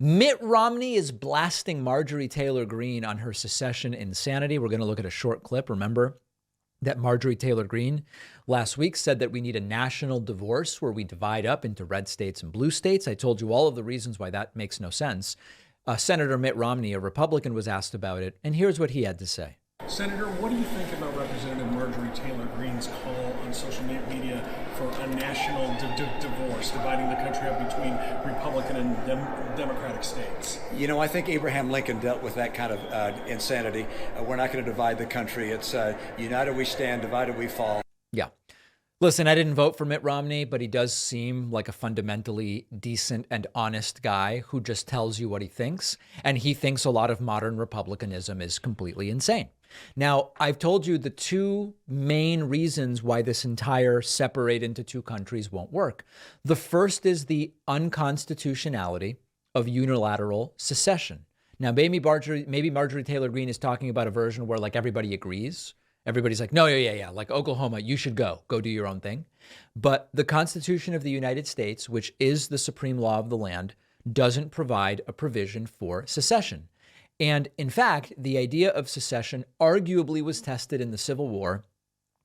Mitt Romney is blasting Marjorie Taylor Greene on her secession insanity. We're going to look at a short clip. Remember that Marjorie Taylor Greene last week said that we need a national divorce where we divide up into red states and blue states. I told you all of the reasons why that makes no sense. Senator Mitt Romney, a Republican, was asked about it, and here's what he had to say. Senator, what do you think about Representative Marjorie Taylor Greene's call on social media for a national divorce, dividing the country up between Republican and Democratic states? You know, I think Abraham Lincoln dealt with that kind of insanity. We're not going to divide the country. It's united we stand, divided we fall. Yeah. Listen, I didn't vote for Mitt Romney, but he does seem like a fundamentally decent and honest guy who just tells you what he thinks. And he thinks a lot of modern republicanism is completely insane. Now, I've told you the two main reasons why this entire separate into two countries won't work. The first is the unconstitutionality of unilateral secession. Now, maybe Marjorie Taylor Greene is talking about a version where like everybody agrees. Everybody's like, no, yeah. Like Oklahoma, you should go do your own thing. But the Constitution of the United States, which is the supreme law of the land, doesn't provide a provision for secession. And in fact, the idea of secession arguably was tested in the Civil War.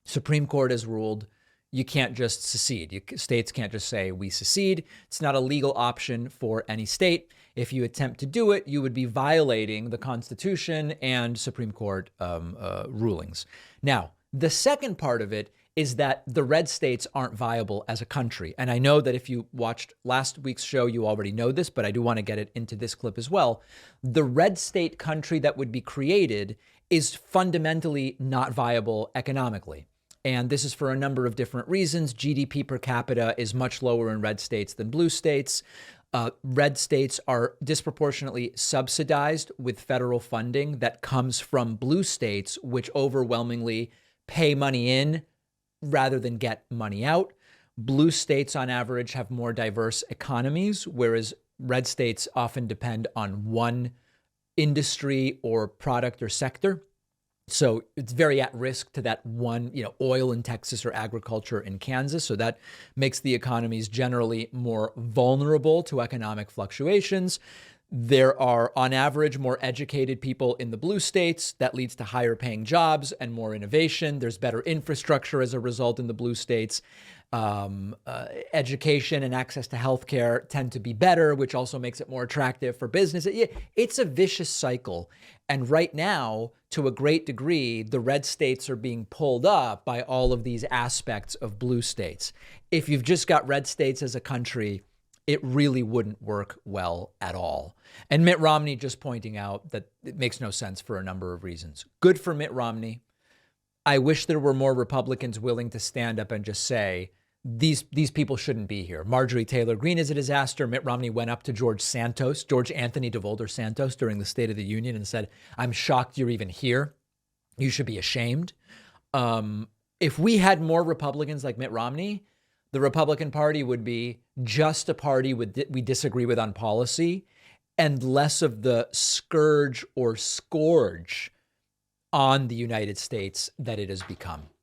Supreme Court has ruled you can't just secede. States can't just say we secede. It's not a legal option for any state. If you attempt to do it, you would be violating the Constitution and Supreme Court rulings. Now, the second part of it is that the red states aren't viable as a country. And I know that if you watched last week's show, you already know this, but I do want to get it into this clip as well. The red state country that would be created is fundamentally not viable economically. And this is for a number of different reasons. GDP per capita is much lower in red states than blue states. Red states are disproportionately subsidized with federal funding that comes from blue states, which overwhelmingly pay money in rather than get money out. Blue states on average have more diverse economies, whereas red states often depend on one industry or product or sector. So it's very at risk to that one, oil in Texas or agriculture in Kansas. So that makes the economies generally more vulnerable to economic fluctuations. There are, on average, more educated people in the blue states. That leads to higher paying jobs and more innovation. There's better infrastructure as a result in the blue states. Education and access to healthcare tend to be better, which also makes it more attractive for business. It's a vicious cycle. And right now, to a great degree, the red states are being pulled up by all of these aspects of blue states. If you've just got red states as a country, it really wouldn't work well at all. And Mitt Romney just pointing out that it makes no sense for a number of reasons. Good for Mitt Romney. I wish there were more Republicans willing to stand up and just say, these people shouldn't be here. Marjorie Taylor Greene is a disaster. Mitt Romney went up to George Anthony DeVolder Santos during the State of the Union and said, I'm shocked you're even here. You should be ashamed. If we had more Republicans like Mitt Romney, the Republican Party would be just a party we disagree with on policy and less of the scourge or scourge on the United States that it has become.